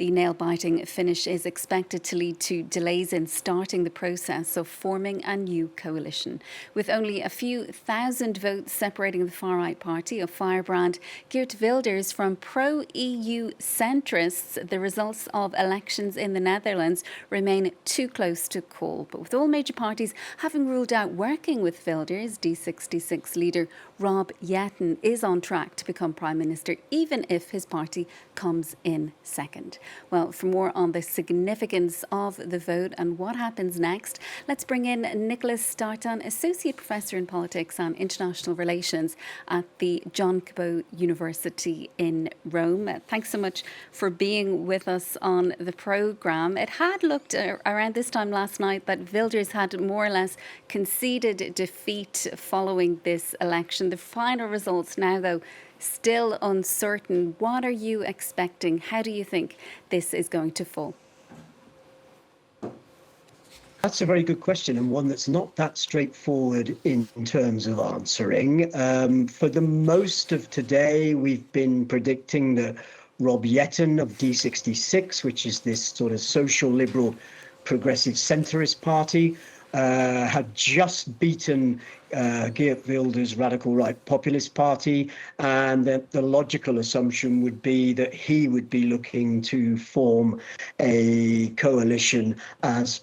The nail-biting finish is expected to lead to delays in starting the process of forming a new coalition. With only a few thousand votes separating the far-right party of Firebrand, Geert Wilders from pro-EU centrists, the results of elections in the Netherlands remain too close to call. But with all major parties having ruled out working with Wilders, D66 leader Rob Jetten is on track to become Prime Minister, even if his party comes in second. Well, for more on the significance of the vote and what happens next, let's bring in Nicholas Startin, Associate Professor in Politics and International Relations at the John Cabot University in Rome. Thanks so much for being with us on the programme. It had looked around this time last night that Wilders had more or less conceded defeat following this election. The final results now, though, still uncertain. What are you expecting? How do you think this is going to fall? That's a very good question, and one that's not that straightforward in terms of answering. For the most of today, we've been predicting that Rob Jetten of D66, which is this sort of social liberal progressive centrist party, had just beaten Geert Wilders' radical right populist party, and that the logical assumption would be that he would be looking to form a coalition as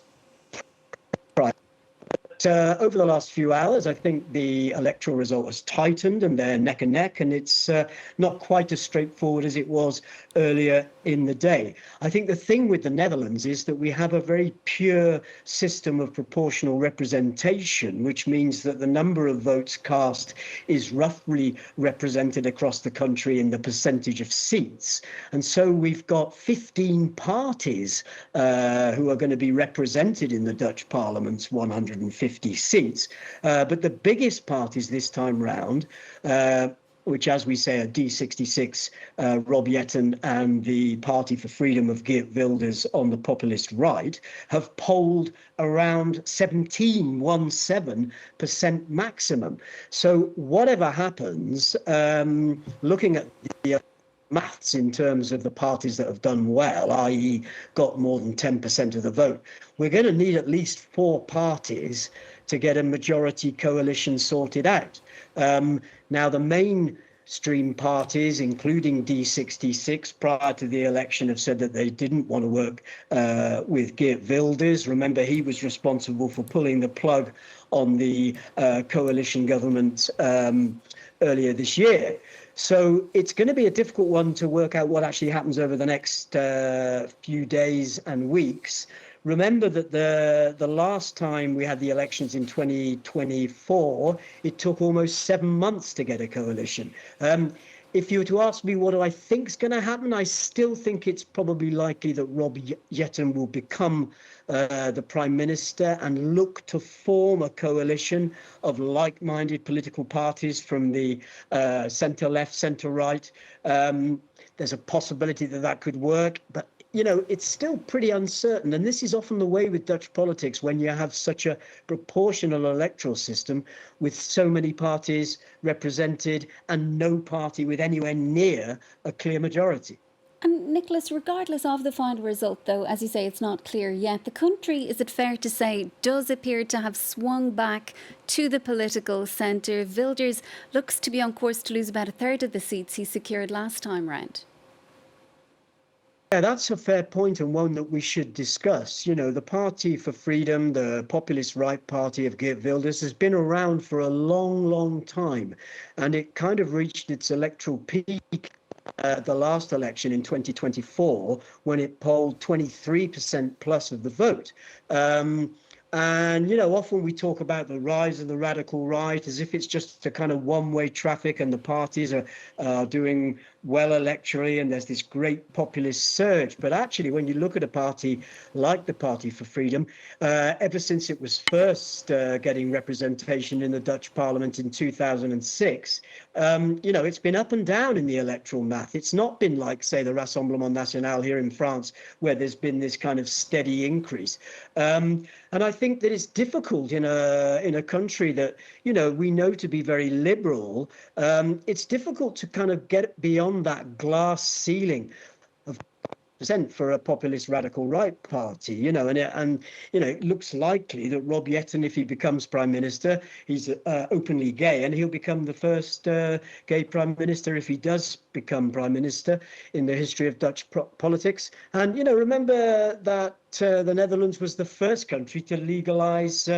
over the last few hours, I think the electoral result has tightened and they're neck and neck, and it's not quite as straightforward as it was earlier in the day. I think the thing with the Netherlands is that we have a very pure system of proportional representation, which means that the number of votes cast is roughly represented across the country in the percentage of seats. And so we've got 15 parties who are going to be represented in the Dutch Parliament's 150 seats. But the biggest parties this time round, which, as we say, are D66, Rob Jetten and the Party for Freedom of Geert Wilders on the populist right, have polled around 17% maximum. So whatever happens, looking at the maths in terms of the parties that have done well, i.e. got more than 10% of the vote, we're going to need at least 4 parties to get a majority coalition sorted out. Now, the mainstream parties, including D66, prior to the election have said that they didn't want to work with Geert Wilders. Remember, he was responsible for pulling the plug on the coalition government earlier this year. So it's going to be a difficult one to work out what actually happens over the next few days and weeks. Remember that the last time we had the elections in 2024, it took almost 7 months to get a coalition. If you were to ask me what do I think is going to happen, I still think it's probably likely that Rob Jetten will become the Prime Minister and look to form a coalition of like-minded political parties from the centre-left, centre-right. There's a possibility that that could work, but you know, it's still pretty uncertain. And this is often the way with Dutch politics when you have such a proportional electoral system with so many parties represented and no party with anywhere near a clear majority. And Nicholas, regardless of the final result, though, as you say, it's not clear yet, the country, is it fair to say, does appear to have swung back to the political centre. Wilders looks to be on course to lose about a third of the seats he secured last time round. Yeah, that's a fair point, and one that we should discuss. You know, the Party for Freedom, the populist right party of Geert Wilders, has been around for a long, long time, and it kind of reached its electoral peak at the last election in 2024 when it polled 23% plus of the vote. And, you know, often we talk about the rise of the radical right as if it's just a kind of one-way traffic and the parties are doing well electorally and there's this great populist surge. But actually, when you look at a party like the Party for Freedom, ever since it was first getting representation in the Dutch Parliament in 2006, you know, it's been up and down in the electoral math. It's not been like, say, the Rassemblement National here in France, where there's been this kind of steady increase. And I think that it's difficult in a country that, you know, we know to be very liberal. It's difficult to kind of get beyond that glass ceiling of for a populist radical right party, and it looks likely that Rob Jetten, if he becomes prime minister, he's openly gay, and he'll become the first gay prime minister if he does become prime minister in the history of Dutch politics. And remember that the Netherlands was the first country to legalize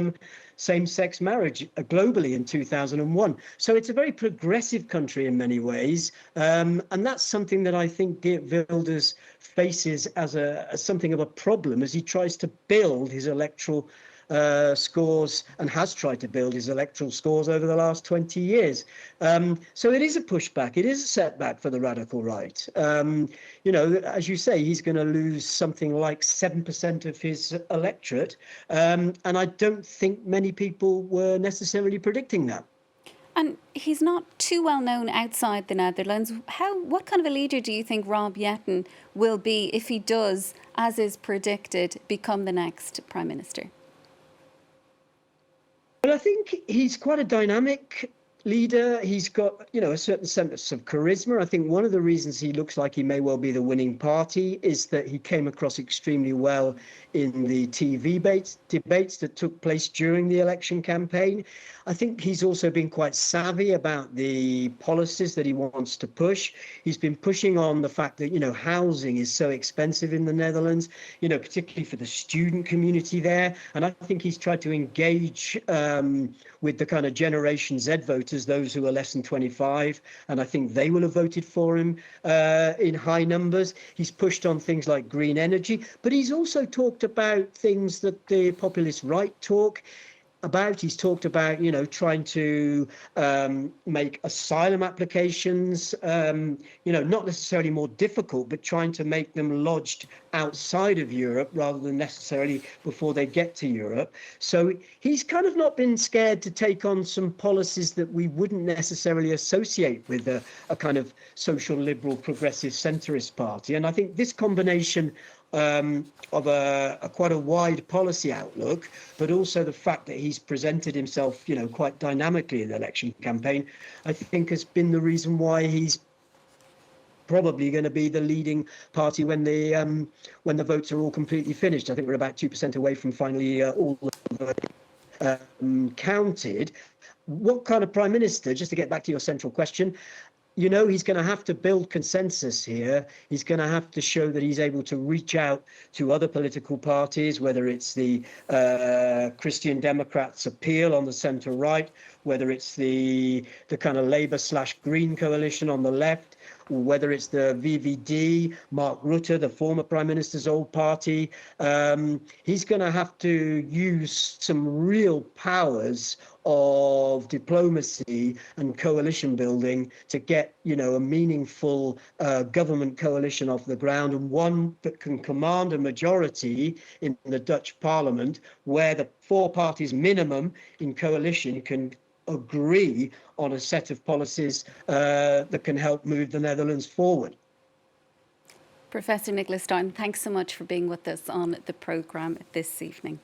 same-sex marriage globally in 2001. So it's a very progressive country in many ways, and that's something that I think Geert Wilders faces as something of a problem as he tries to build his electoral scores, and has tried to build his electoral scores over the last 20 years. So it is a pushback. It is a setback for the radical right. As you say, he's going to lose something like 7% of his electorate. And I don't think many people were necessarily predicting that. And he's not too well known outside the Netherlands. What kind of a leader do you think Rob Jetten will be if he does, as is predicted, become the next prime minister? But I think he's quite a dynamic leader. He's got, a certain sense of charisma. I think one of the reasons he looks like he may well be the winning party is that he came across extremely well in the TV debates that took place during the election campaign. I think he's also been quite savvy about the policies that he wants to push. He's been pushing on the fact that, housing is so expensive in the Netherlands, particularly for the student community there. And I think he's tried to engage with the kind of Generation Z voters, those who are less than 25. And I think they will have voted for him in high numbers. He's pushed on things like green energy, but he's also talked about things that the populist right talk about. He's talked about, trying to make asylum applications, not necessarily more difficult, but trying to make them lodged outside of Europe rather than necessarily before they get to Europe. So he's kind of not been scared to take on some policies that we wouldn't necessarily associate with a kind of social liberal progressive centrist party. And I think this combination of quite a wide policy outlook, but also the fact that he's presented himself, quite dynamically in the election campaign, I think has been the reason why he's probably going to be the leading party when the votes are all completely finished. I think we're about 2% away from finally all the counted. What kind of prime minister, just to get back to your central question, he's going to have to build consensus here. He's going to have to show that he's able to reach out to other political parties, whether it's the Christian Democrats' appeal on the centre right, whether it's the kind of Labour/Green coalition on the left, or whether it's the VVD, Mark Rutte, the former Prime Minister's old party. He's going to have to use some real powers of diplomacy and coalition building to get, a meaningful government coalition off the ground, and one that can command a majority in the Dutch parliament, where the four parties minimum in coalition can agree on a set of policies that can help move the Netherlands forward. Professor Nicholas Startin, thanks so much for being with us on the programme this evening.